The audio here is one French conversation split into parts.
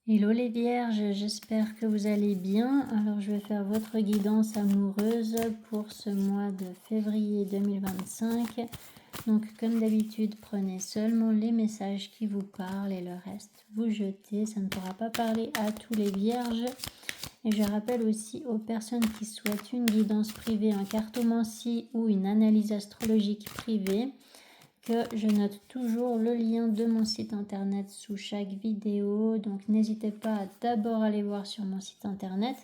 Hello les vierges, j'espère que vous allez bien. Alors je vais faire votre guidance amoureuse pour ce mois de février 2025. Donc comme d'habitude, prenez seulement les messages qui vous parlent et le reste vous jetez. Ça ne pourra pas parler à tous les vierges. Et je rappelle aussi aux personnes qui souhaitent une guidance privée en cartomancie ou une analyse astrologique privée que je note toujours le lien de mon site internet sous chaque vidéo. Donc n'hésitez pas à d'abord aller voir sur mon site internet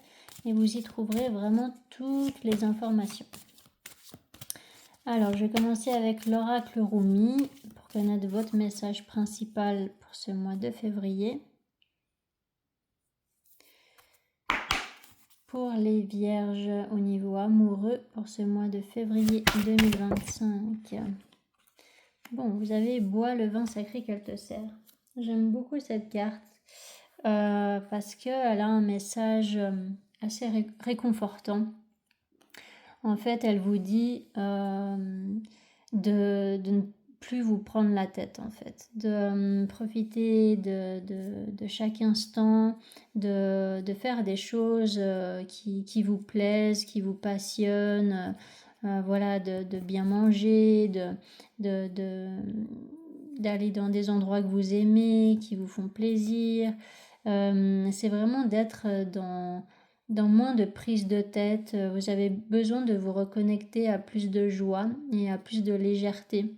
et vous y trouverez vraiment toutes les informations. Alors je vais commencer avec l'oracle Rumi pour connaître votre message principal pour ce mois de février. Pour les vierges au niveau amoureux pour ce mois de février 2025. Bon, vous avez bois, le vin sacré qu'elle te sert. J'aime beaucoup cette carte parce qu'elle a un message assez réconfortant. En fait, elle vous dit de ne plus vous prendre la tête, en fait. De profiter de chaque instant, de faire des choses qui vous plaisent, qui vous passionnent. Voilà, de bien manger, d'aller dans des endroits que vous aimez, qui vous font plaisir. C'est vraiment d'être dans moins de prise de tête. Vous avez besoin de vous reconnecter à plus de joie et à plus de légèreté.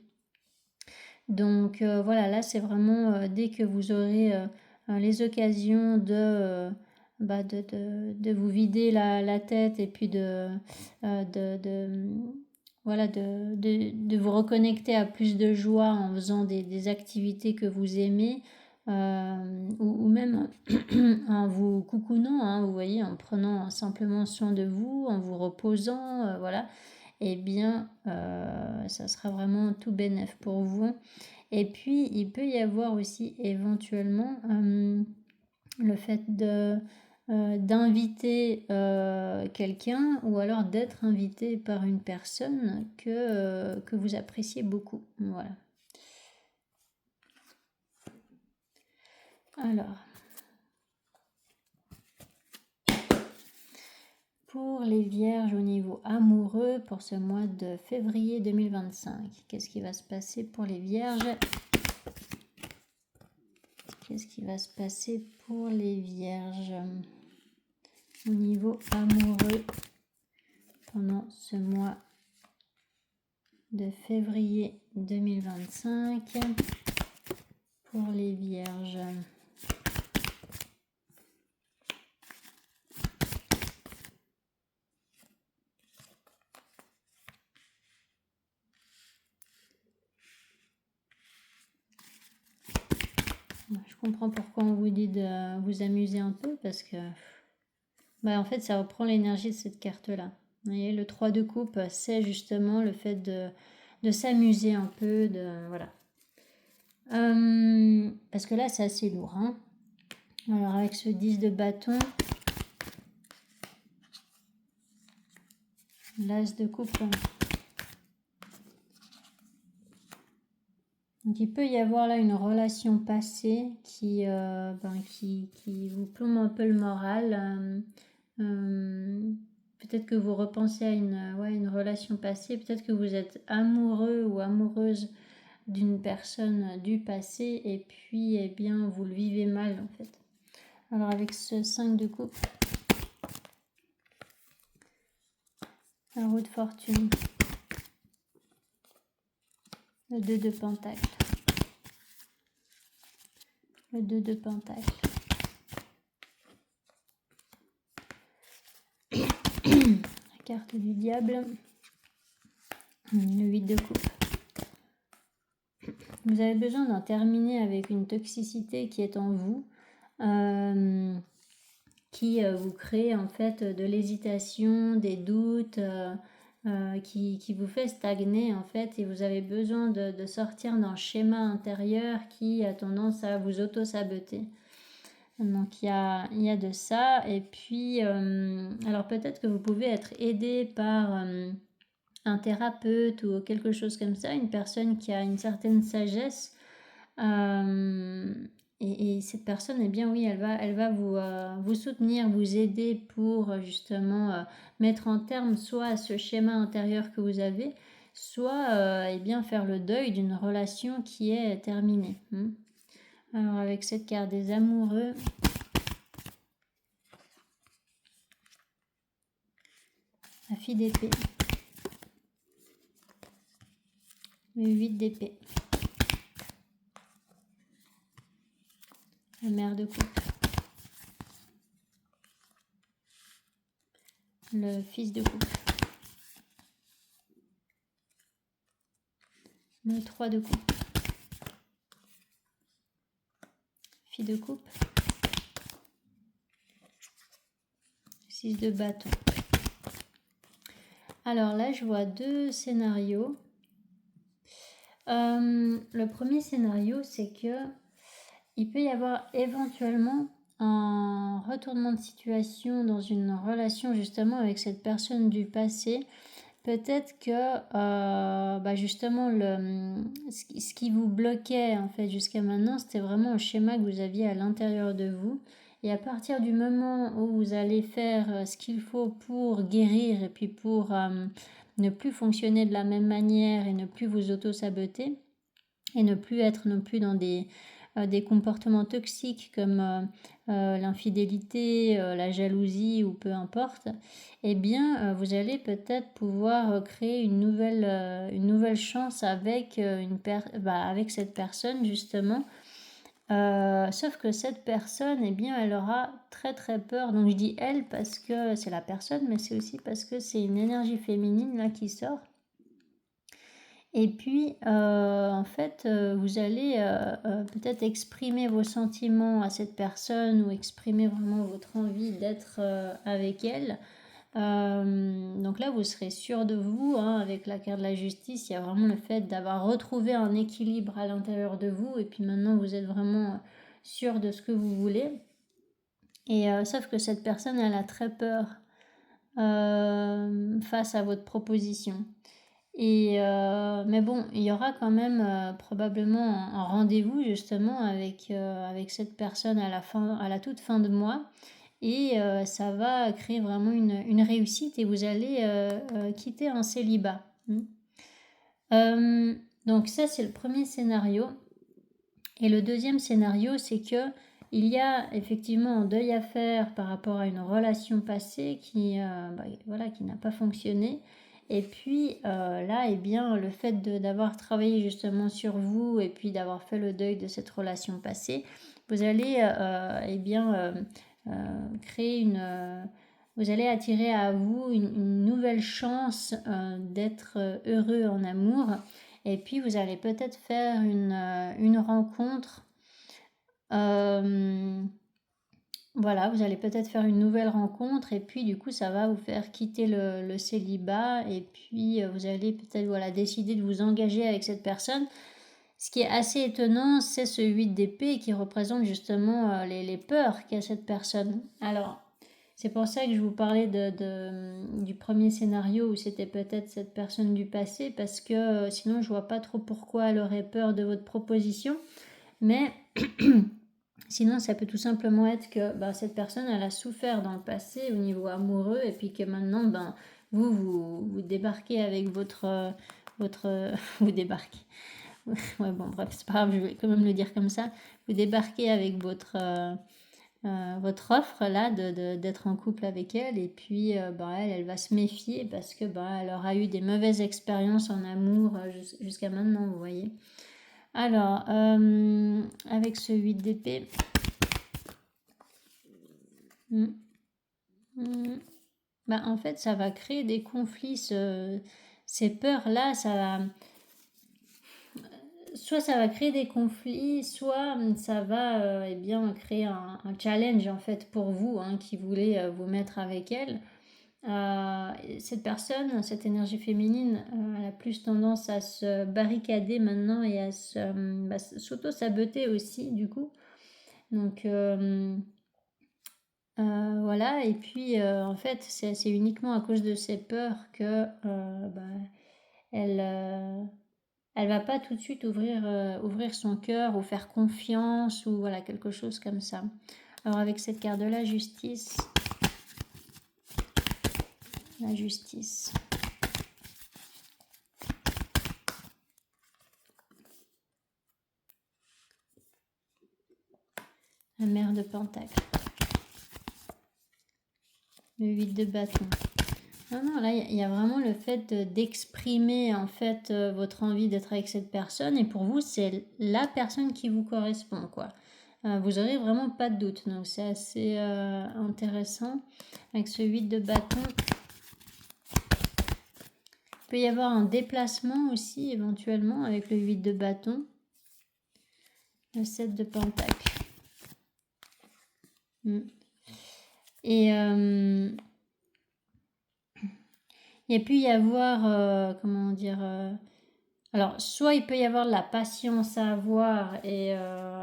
Donc voilà, là c'est vraiment dès que vous aurez les occasions de vous vider la tête et puis voilà, de vous reconnecter à plus de joie en faisant des activités que vous aimez ou même en vous coucounant, hein, vous voyez, en prenant simplement soin de vous, en vous reposant, voilà, eh bien, ça sera vraiment tout bénef pour vous. Et puis, il peut y avoir aussi éventuellement le fait d'inviter quelqu'un ou alors d'être invité par une personne que vous appréciez beaucoup. Voilà. Alors, pour les vierges au niveau amoureux pour ce mois de février 2025, qu'est-ce qui va se passer pour les vierges ? Qu'est-ce qui va se passer pour les vierges au niveau amoureux pendant ce mois de février 2025 pour les vierges? Je comprends pourquoi on vous dit de vous amuser un peu parce que en fait ça reprend l'énergie de cette carte là. Vous voyez, le 3 de coupe, c'est justement le fait de s'amuser un peu, voilà. Parce que là c'est assez lourd, hein. Alors avec ce 10 de bâton, l'as de coupe. Donc il peut y avoir là une relation passée qui vous plombe un peu le moral. Peut-être que vous repensez à une relation passée. Peut-être que vous êtes amoureux ou amoureuse d'une personne du passé et puis eh bien vous le vivez mal en fait. Alors avec ce 5 de coupe, la roue de fortune, le 2 de pentacle, le 2 de pentacle, la carte du diable, le 8 de coupe. Vous avez besoin d'en terminer avec une toxicité qui est en vous, qui vous crée en fait de l'hésitation, des doutes, qui vous fait stagner en fait, et vous avez besoin de sortir d'un schéma intérieur qui a tendance à vous auto-saboter. Donc il y a de ça, et puis alors peut-être que vous pouvez être aidé par un thérapeute ou quelque chose comme ça, une personne qui a une certaine sagesse et cette personne, eh bien oui, elle va vous soutenir, vous aider pour justement mettre en terme soit à ce schéma intérieur que vous avez, soit eh bien faire le deuil d'une relation qui est terminée. Alors avec cette carte des amoureux, la fille d'épée, le 8 d'épée, la mère de coupe, le fils de coupe, le 3 de coupe, fille de coupe, 6 de bâton. Alors là, je vois deux scénarios. Le premier scénario, c'est que il peut y avoir éventuellement un retournement de situation dans une relation justement avec cette personne du passé. Peut-être que justement ce qui vous bloquait en fait jusqu'à maintenant, c'était vraiment un schéma que vous aviez à l'intérieur de vous. Et à partir du moment où vous allez faire ce qu'il faut pour guérir et puis pour ne plus fonctionner de la même manière et ne plus vous auto-saboter et ne plus être non plus dans des comportements toxiques comme l'infidélité, la jalousie ou peu importe, eh bien vous allez peut-être pouvoir créer une nouvelle chance avec, avec cette personne justement. Sauf que cette personne, eh bien, elle aura très très peur. Donc je dis elle parce que c'est la personne, mais c'est aussi parce que c'est une énergie féminine là qui sort. Et puis, en fait, vous allez peut-être exprimer vos sentiments à cette personne ou exprimer vraiment votre envie d'être avec elle. Donc là, vous serez sûr de vous, hein, avec la carte de la justice. Il y a vraiment le fait d'avoir retrouvé un équilibre à l'intérieur de vous. Et puis maintenant, vous êtes vraiment sûr de ce que vous voulez. Et sauf que cette personne, elle a très peur face à votre proposition. Mais bon, il y aura quand même probablement un rendez-vous justement avec cette personne à la toute fin de mois. Et ça va créer vraiment une réussite et vous allez quitter un célibat. Donc ça, c'est le premier scénario. Et le deuxième scénario, c'est que il y a effectivement un deuil à faire par rapport à une relation passée qui n'a pas fonctionné. Et puis là, eh bien, le fait d'avoir travaillé justement sur vous et puis d'avoir fait le deuil de cette relation passée, vous allez créer vous allez attirer à vous une nouvelle chance d'être heureux en amour. Et puis vous allez peut-être faire une rencontre. Voilà, vous allez peut-être faire une nouvelle rencontre et puis du coup ça va vous faire quitter le célibat et puis vous allez peut-être décider de vous engager avec cette personne. Ce qui est assez étonnant, c'est ce 8 d'épée qui représente justement les peurs qu'a cette personne. Alors, c'est pour ça que je vous parlais du premier scénario où c'était peut-être cette personne du passé, parce que sinon je vois pas trop pourquoi elle aurait peur de votre proposition. Mais sinon, ça peut tout simplement être que cette personne, elle a souffert dans le passé au niveau amoureux et puis que maintenant, vous débarquez avec vous débarquez. Ouais, bon, bref, c'est pas grave, je vais quand même le dire comme ça. Vous débarquez avec votre offre là d'être en couple avec elle et puis elle va se méfier parce que elle aura eu des mauvaises expériences en amour jusqu'à maintenant, vous voyez. Alors, avec ce 8 d'épée, en fait, ça va créer des conflits. Ces peurs-là, soit ça va créer des conflits, soit ça va créer un challenge en fait pour vous qui voulez vous mettre avec elle. Cette personne, cette énergie féminine, elle a plus tendance à se barricader maintenant et à s'auto-saboter aussi du coup. Donc voilà, et puis en fait c'est uniquement à cause de ses peurs que elle elle va pas tout de suite ouvrir son cœur ou faire confiance ou voilà, quelque chose comme ça. Alors avec cette carte de la justice, la justice. La mère de Pentacle. Le 8 de bâton. Non, là, il y a vraiment le fait d'exprimer en fait votre envie d'être avec cette personne. Et pour vous, c'est la personne qui vous correspond, quoi. Vous aurez vraiment pas de doute. Donc, c'est assez intéressant. Avec ce 8 de bâton, il peut y avoir un déplacement aussi, éventuellement, avec le 8 de bâton. Le 7 de pentacle. Et il peut y avoir, comment dire, alors soit il peut y avoir de la patience à avoir et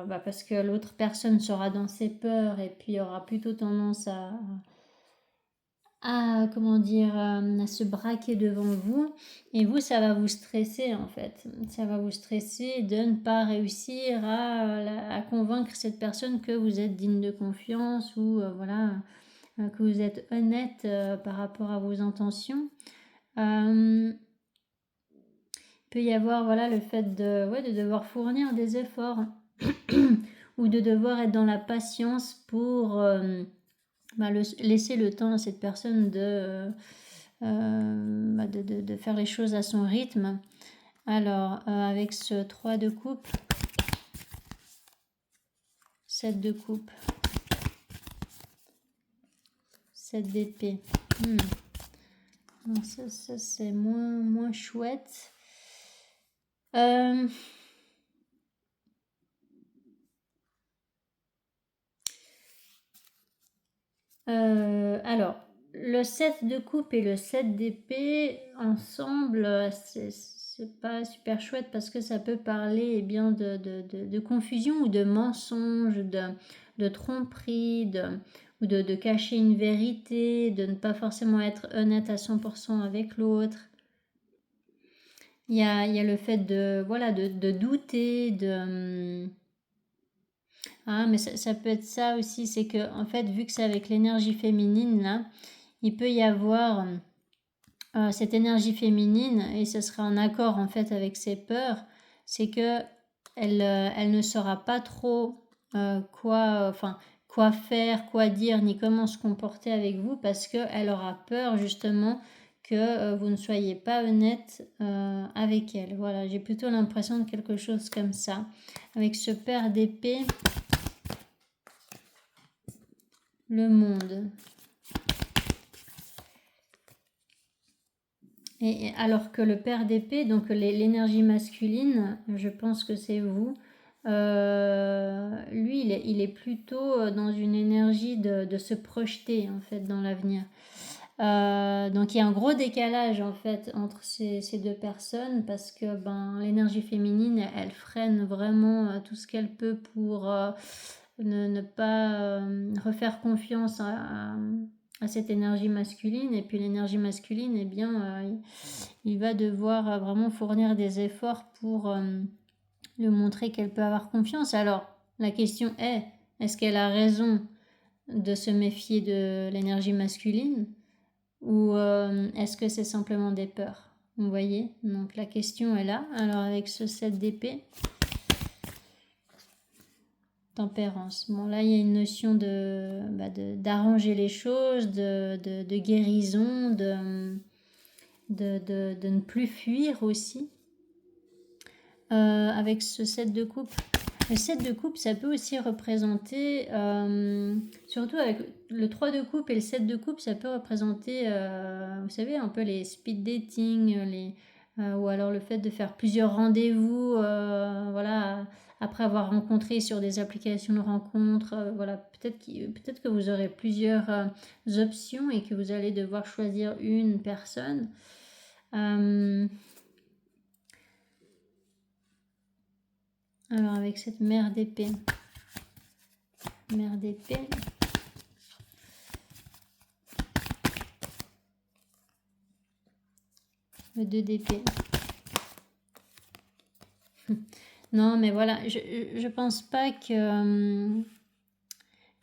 parce que l'autre personne sera dans ses peurs et puis aura plutôt tendance à comment dire, à se braquer devant vous, et vous, ça va vous stresser en fait. Ça va vous stresser de ne pas réussir à convaincre cette personne que vous êtes digne de confiance ou voilà, que vous êtes honnête par rapport à vos intentions. Il peut y avoir voilà, le fait de devoir fournir des efforts ou de devoir être dans la patience pour laisser le temps à cette personne de faire les choses à son rythme. Alors, avec ce 3 de coupe, 7 de coupe, 7 d'épée. Ça c'est moins chouette. Alors, le 7 de coupe et le 7 d'épée ensemble, c'est pas super chouette parce que ça peut parler bien de confusion ou de mensonge, de tromperie, ou de cacher une vérité, de ne pas forcément être honnête à 100% avec l'autre. Il y a le fait de douter, mais ça peut être ça aussi, c'est que en fait, vu que c'est avec l'énergie féminine là, il peut y avoir cette énergie féminine et ce sera en accord en fait avec ses peurs, c'est que elle ne saura pas trop quoi faire, quoi dire, ni comment se comporter avec vous parce qu'elle aura peur justement que vous ne soyez pas honnête avec elle. Voilà, j'ai plutôt l'impression de quelque chose comme ça. Avec ce paire d'épée, le monde. Et alors que le paire d'épée, donc l'énergie masculine, je pense que c'est vous, lui, il est plutôt dans une énergie de se projeter en fait dans l'avenir. Donc il y a un gros décalage en fait entre ces deux personnes parce que l'énergie féminine, elle freine vraiment tout ce qu'elle peut pour ne pas refaire confiance à cette énergie masculine, et puis l'énergie masculine, eh bien, il va devoir vraiment fournir des efforts pour lui montrer qu'elle peut avoir confiance. Alors, la question est-ce qu'elle a raison de se méfier de l'énergie masculine ou est-ce que c'est simplement des peurs? Vous voyez? Donc la question est là. Alors avec ce 7 d'épée, tempérance. Bon, là, il y a une notion d'arranger les choses, de guérison, de ne plus fuir aussi. Avec ce 7 de coupe. Le 7 de coupe, ça peut aussi représenter, surtout avec le 3 de coupe et le 7 de coupe, ça peut représenter, vous savez, un peu les speed dating, ou alors le fait de faire plusieurs rendez-vous, voilà, après avoir rencontré sur des applications de rencontres, voilà, peut-être que vous aurez plusieurs options et que vous allez devoir choisir une personne. Alors avec cette mère d'épée, le 2 d'épée, Non, mais voilà, je pense pas que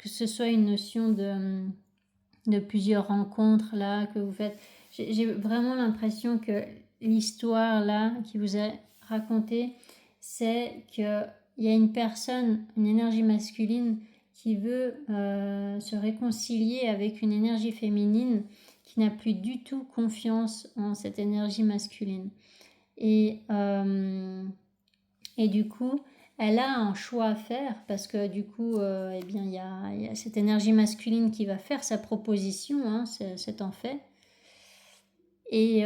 ce soit une notion de plusieurs rencontres là que vous faites. J'ai vraiment l'impression que l'histoire là qui vous est racontée, c'est qu'il y a une personne, une énergie masculine qui veut se réconcilier avec une énergie féminine qui n'a plus du tout confiance en cette énergie masculine. Et du coup, elle a un choix à faire parce que du coup, eh bien, il y a cette énergie masculine qui va faire sa proposition, hein, c'est un fait. Et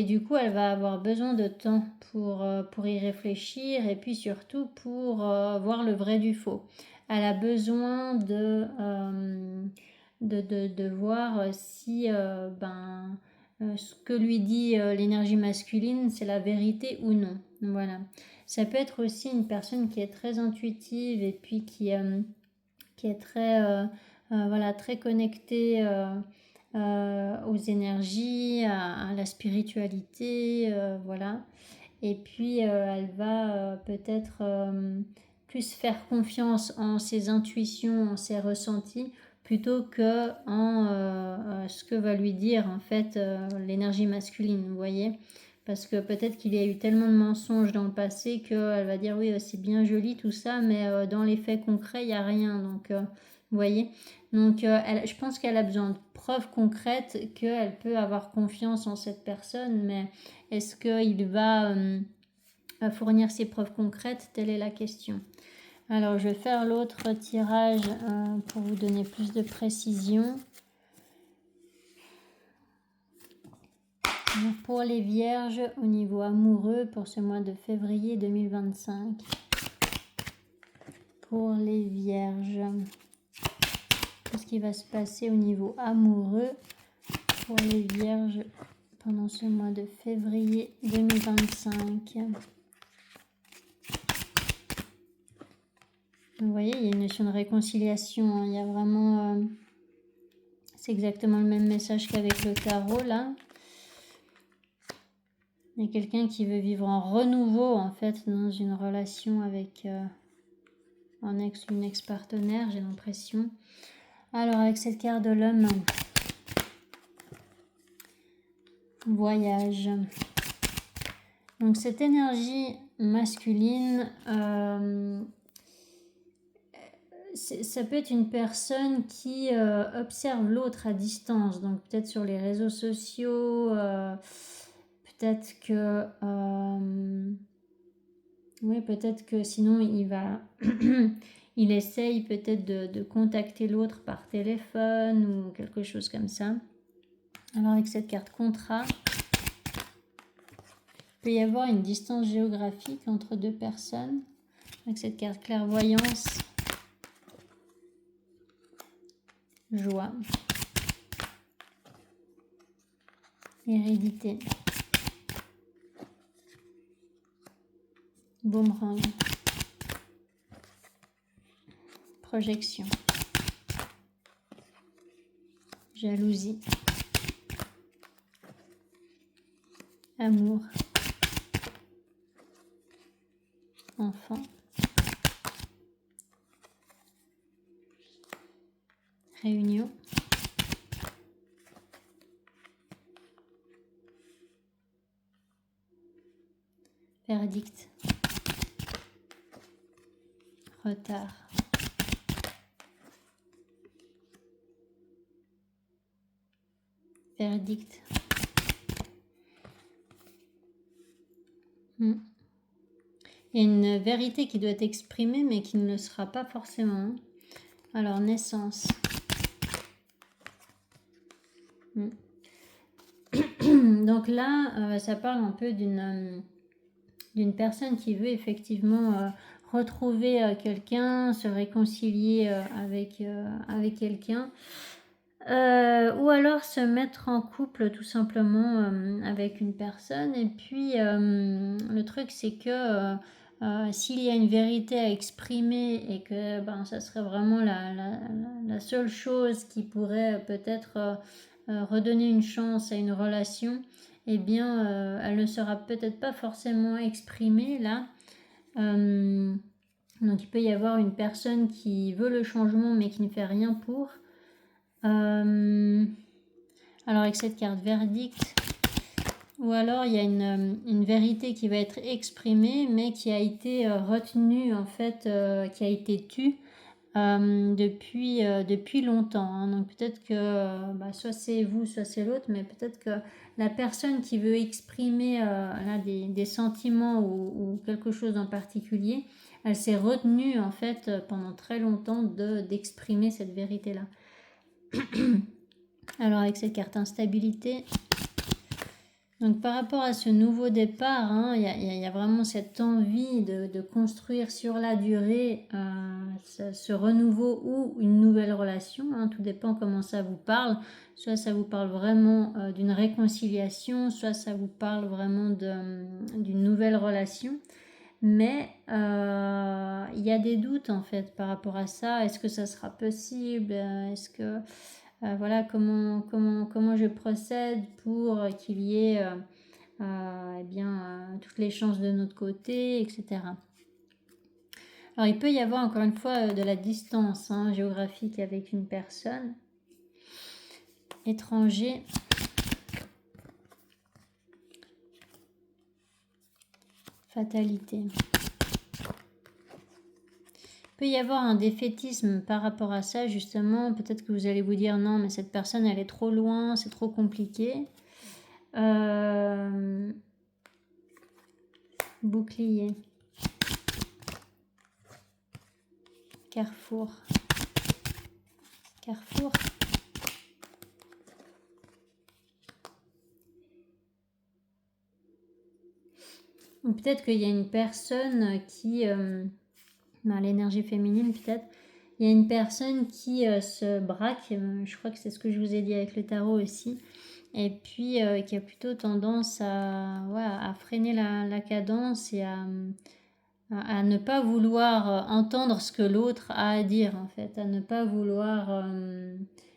du coup, elle va avoir besoin de temps pour y réfléchir et puis surtout pour voir le vrai du faux. Elle a besoin de voir si ce que lui dit l'énergie masculine, c'est la vérité ou non. Voilà. Ça peut être aussi une personne qui est très intuitive et puis qui est très, voilà, très connectée aux énergies, à la spiritualité, voilà. Et puis elle va peut-être plus faire confiance en ses intuitions, en ses ressentis, plutôt que en ce que va lui dire en fait l'énergie masculine, vous voyez. Parce que peut-être qu'il y a eu tellement de mensonges dans le passé qu'elle va dire oui c'est bien joli tout ça, mais dans les faits concrets il n'y a rien. Donc vous voyez. Donc je pense qu'elle a besoin de preuves concrètes qu'elle peut avoir confiance en cette personne, mais est-ce qu'il va fournir ses preuves concrètes? Telle est la question. Alors je vais faire l'autre tirage pour vous donner plus de précision. Pour les vierges au niveau amoureux pour ce mois de février 2025. Pour les vierges, qu'est-ce qui va se passer au niveau amoureux pour les vierges pendant ce mois de février 2025? Vous voyez, il y a une notion de réconciliation, hein. Il y a vraiment... c'est exactement le même message qu'avec le tarot, là. Il y a quelqu'un qui veut vivre en renouveau, en fait, dans une relation avec une ex-partenaire, j'ai l'impression. Alors, avec cette carte de l'homme, voyage. Donc, cette énergie masculine, ça peut être une personne qui observe l'autre à distance, donc peut-être sur les réseaux sociaux, peut-être que oui, peut-être que sinon il va il essaye peut-être de contacter l'autre par téléphone ou quelque chose comme ça. Alors avec cette carte contrat, il peut y avoir une distance géographique entre deux personnes. Avec cette carte clairvoyance, joie, hérédité, boomerang, projection, jalousie, amour, enfant, réunion, verdict, retard, verdict. Il y a une vérité qui doit être exprimée mais qui ne le sera pas forcément. Alors naissance. Donc là, ça parle un peu d'une personne qui veut effectivement retrouver quelqu'un, se réconcilier avec quelqu'un. Ou alors se mettre en couple tout simplement avec une personne. Et puis le truc c'est que s'il y a une vérité à exprimer et que ça serait vraiment la seule chose qui pourrait peut-être redonner une chance à une relation, eh bien elle ne sera peut-être pas forcément exprimée là. Donc il peut y avoir une personne qui veut le changement mais qui ne fait rien pour. Alors avec cette carte verdict, ou alors il y a une vérité qui va être exprimée mais qui a été retenue en fait, qui a été tue depuis longtemps. Hein. Donc peut-être que soit c'est vous, soit c'est l'autre, mais peut-être que la personne qui veut exprimer là, des sentiments ou quelque chose en particulier, elle s'est retenue en fait pendant très longtemps d'exprimer cette vérité-là. Alors avec cette carte instabilité, donc par rapport à ce nouveau départ, hein, y a vraiment cette envie de construire sur la durée ce renouveau ou une nouvelle relation. Hein, tout dépend comment ça vous parle. Soit ça vous parle vraiment d'une réconciliation, soit ça vous parle vraiment d'une nouvelle relation. Mais il y a des doutes en fait par rapport à ça. Est-ce que ça sera possible? Est-ce que voilà comment je procède pour qu'il y ait toutes les chances de notre côté, etc. Alors il peut y avoir encore une fois de la distance géographique avec une personne étranger. Fatalité. Il peut y avoir un défaitisme par rapport à ça, justement. Peut-être que vous allez vous dire non, mais cette personne, elle est trop loin, c'est trop compliqué. Bouclier. Carrefour. Carrefour. Ou peut-être qu'il y a une personne qui... l'énergie féminine peut-être. Il y a une personne qui se braque, je crois que c'est ce que je vous ai dit avec le tarot aussi, et puis qui a plutôt tendance à freiner la cadence et à ne pas vouloir entendre ce que l'autre a à dire en fait, à ne pas vouloir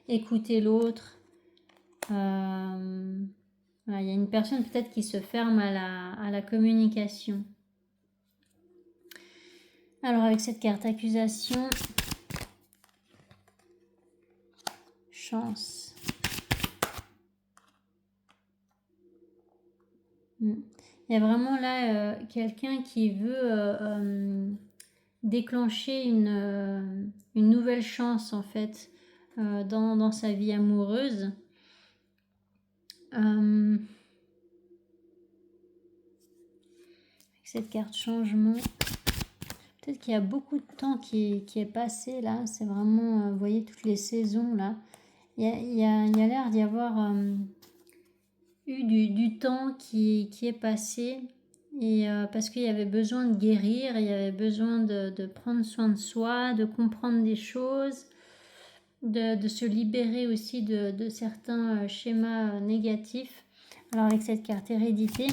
écouter l'autre. Il y a une personne peut-être qui se ferme à la communication. Alors avec cette carte accusation, chance. Il y a vraiment là quelqu'un qui veut déclencher une nouvelle chance en fait dans sa vie amoureuse. Avec cette carte changement, peut-être qu'il y a beaucoup de temps qui est passé là. C'est vraiment, vous voyez toutes les saisons là. Il y a l'air d'y avoir eu du temps qui est passé. Et parce qu'il y avait besoin de guérir, il y avait besoin de prendre soin de soi, de comprendre des choses, de se libérer aussi de certains schémas négatifs. Alors avec cette carte hérédité,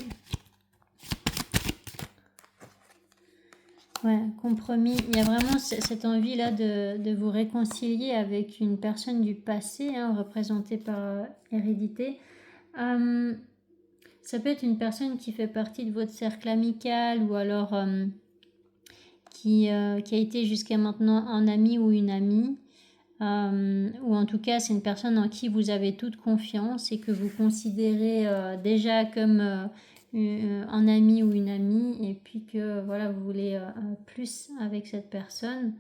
compromis, il y a vraiment cette envie là de vous réconcilier avec une personne du passé, représentée par hérédité. Ça peut être une personne qui fait partie de votre cercle amical ou alors qui a été jusqu'à maintenant un ami ou une amie. Ou en tout cas c'est une personne en qui vous avez toute confiance et que vous considérez déjà comme un ami ou une amie, et puis que voilà, vous voulez plus avec cette personne.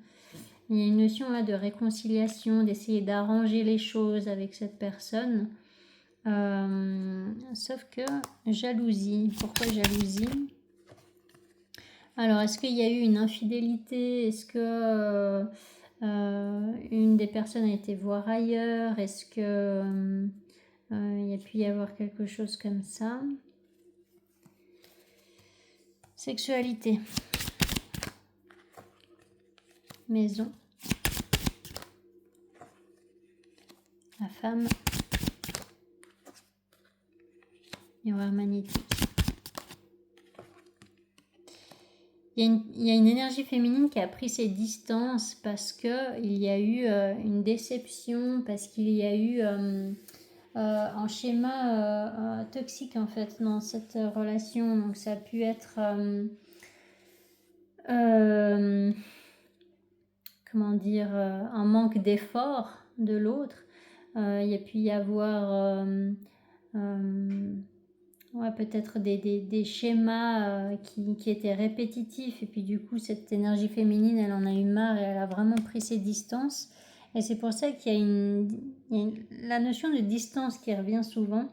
Il y a une notion là de réconciliation, d'essayer d'arranger les choses avec cette personne. Sauf que jalousie. Pourquoi jalousie? Alors, est-ce qu'il y a eu une infidélité? Est-ce que une des personnes a été voir ailleurs? Est-ce que il y a pu y avoir quelque chose comme ça? Sexualité. Maison. La femme. Miroir magnétique. Il y a une énergie féminine qui a pris ses distances parce qu'il y a eu une déception, parce qu'il y a eu un schéma toxique en fait dans cette relation. Donc ça a pu être comment dire, un manque d'effort de l'autre. Il y a pu y avoir ouais, peut-être des schémas qui étaient répétitifs, et puis du coup cette énergie féminine elle en a eu marre et elle a vraiment pris ses distances. Et c'est pour ça qu'il y a la notion de distance qui revient souvent.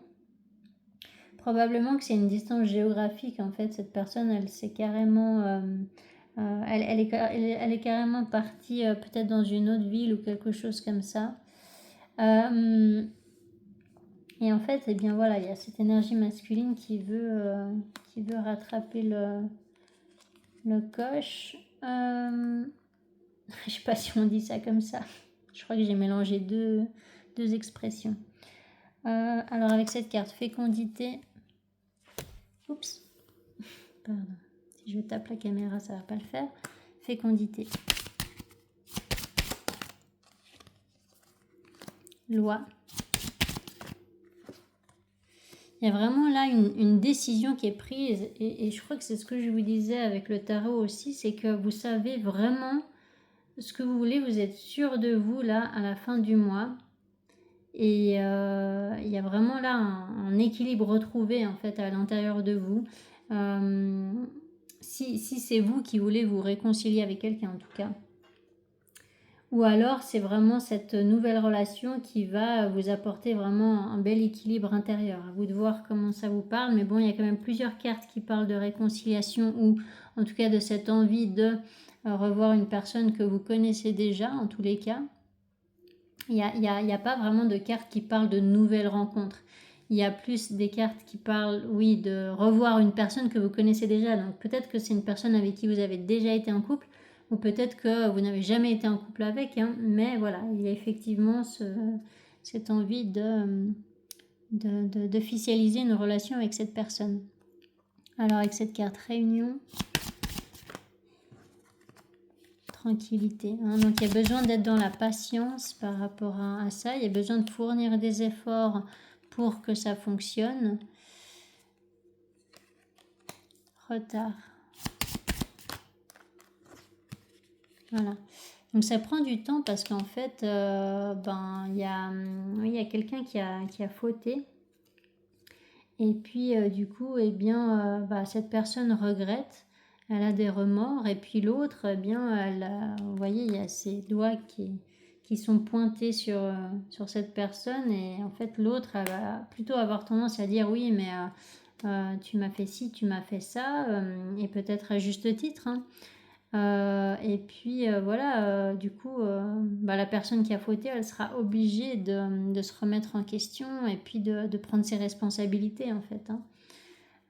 Probablement que c'est une distance géographique en fait. Cette personne elle s'est carrément elle est carrément partie peut-être dans une autre ville ou quelque chose comme ça. Et en fait, eh bien voilà, il y a cette énergie masculine qui veut rattraper le coche. Je sais pas si on dit ça comme ça. Je crois que j'ai mélangé deux expressions. Alors avec cette carte fécondité, oups, pardon, si je tape la caméra ça va pas le faire. Fécondité, loi. Il y a vraiment là une décision qui est prise, et je crois que c'est ce que je vous disais avec le tarot aussi, c'est que vous savez vraiment ce que vous voulez, vous êtes sûr de vous là à la fin du mois, et il y a vraiment là un équilibre retrouvé en fait à l'intérieur de vous. Si c'est vous qui voulez vous réconcilier avec quelqu'un en tout cas. Ou alors c'est vraiment cette nouvelle relation qui va vous apporter vraiment un bel équilibre intérieur. À vous de voir comment ça vous parle, mais bon, il y a quand même plusieurs cartes qui parlent de réconciliation, ou en tout cas de cette envie de revoir une personne que vous connaissez déjà, en tous les cas. Il n'y a pas vraiment de cartes qui parlent de nouvelles rencontres. Il y a plus des cartes qui parlent, oui, de revoir une personne que vous connaissez déjà. Donc peut-être que c'est une personne avec qui vous avez déjà été en couple, ou peut-être que vous n'avez jamais été en couple avec, hein, mais voilà, il y a effectivement cette envie d'officialiser une relation avec cette personne. Alors avec cette carte réunion, tranquillité, hein, donc il y a besoin d'être dans la patience par rapport à ça, il y a besoin de fournir des efforts pour que ça fonctionne. Retard. Voilà. Donc ça prend du temps parce qu'en fait, il y a quelqu'un qui a fauté. Et puis du coup, eh bien, cette personne regrette, elle a des remords. Et puis l'autre, eh bien, vous voyez, il y a ses doigts qui sont pointés sur cette personne. Et en fait, l'autre, elle va plutôt avoir tendance à dire oui, mais tu m'as fait ci, tu m'as fait ça, et peut-être à juste titre, hein. Et puis voilà, du coup, la personne qui a fauté, elle sera obligée de se remettre en question et puis de prendre ses responsabilités en fait, hein.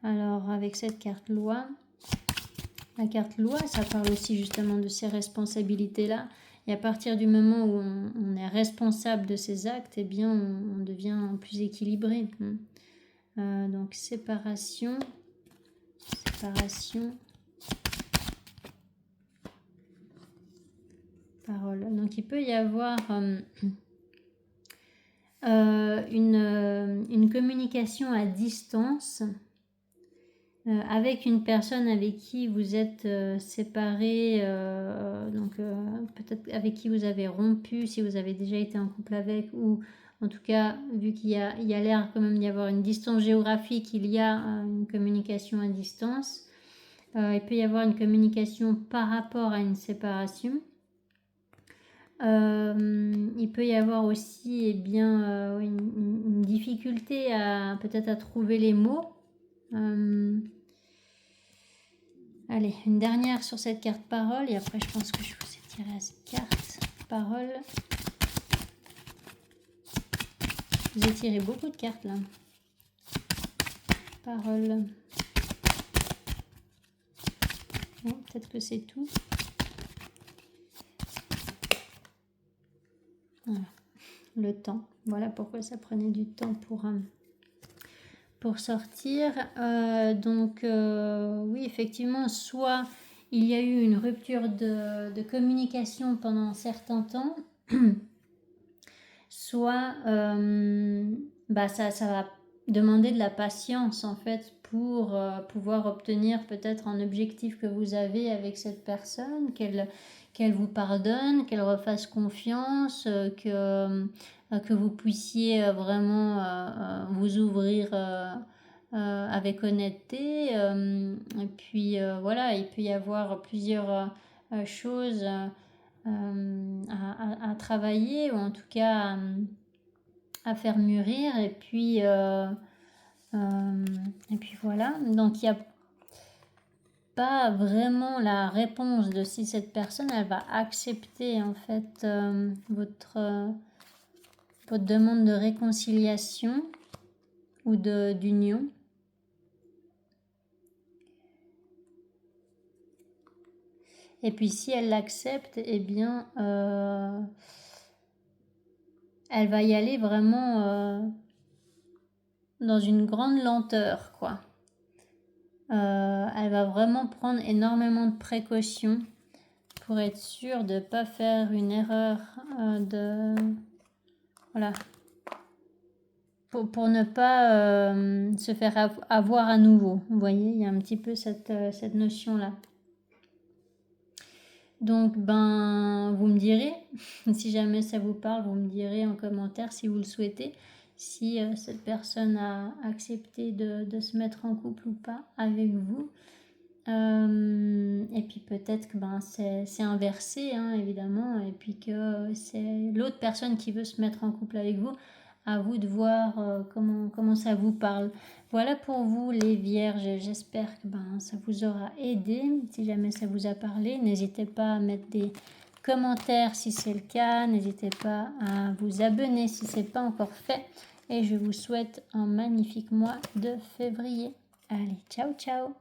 Alors avec cette carte loi, la carte loi, ça parle aussi justement de ces responsabilités-là. Et à partir du moment où on est responsable de ses actes, eh bien on devient plus équilibré. Donc séparation. Parole. Donc il peut y avoir une communication à distance avec une personne avec qui vous êtes séparés, donc peut-être avec qui vous avez rompu, si vous avez déjà été en couple avec, ou en tout cas, vu qu'il y a l'air quand même d'y avoir une distance géographique, il y a une communication à distance. Il peut y avoir une communication par rapport à une séparation. Il peut y avoir aussi une difficulté peut-être à trouver les mots. Allez, une dernière sur cette carte parole, et après je pense que je vous ai tiré à cette carte parole. Je vous ai tiré beaucoup de cartes là. Parole. Bon, peut-être que c'est tout. Voilà. Le temps. Voilà pourquoi ça prenait du temps pour sortir. Oui, effectivement, soit il y a eu une rupture de communication pendant un certain temps, soit ça va demander de la patience en fait pour pouvoir obtenir peut-être un objectif que vous avez avec cette personne, qu'elle vous pardonne, qu'elle refasse confiance, que vous puissiez vraiment vous ouvrir avec honnêteté. Et puis voilà, il peut y avoir plusieurs choses à travailler, ou en tout cas à faire mûrir. Et puis voilà, donc il n'y a pas vraiment la réponse de si cette personne elle va accepter en fait votre demande de réconciliation ou d'union. Et puis si elle l'accepte, eh bien elle va y aller vraiment dans une grande lenteur, quoi. Elle va vraiment prendre énormément de précautions pour être sûre de ne pas faire une erreur voilà. Pour ne pas se faire avoir à nouveau. Vous voyez, il y a un petit peu cette notion-là. Donc, vous me direz, si jamais ça vous parle, vous me direz en commentaire si vous le souhaitez, si cette personne a accepté de se mettre en couple ou pas avec vous. Et puis peut-être que c'est inversé, hein, évidemment, et puis que c'est l'autre personne qui veut se mettre en couple avec vous. À vous de voir comment ça vous parle. Voilà pour vous les vierges, j'espère que ça vous aura aidé. Si jamais ça vous a parlé, n'hésitez pas à mettre des commentaires si c'est le cas, n'hésitez pas à vous abonner si ce n'est pas encore fait, et je vous souhaite un magnifique mois de février. Allez, ciao ciao.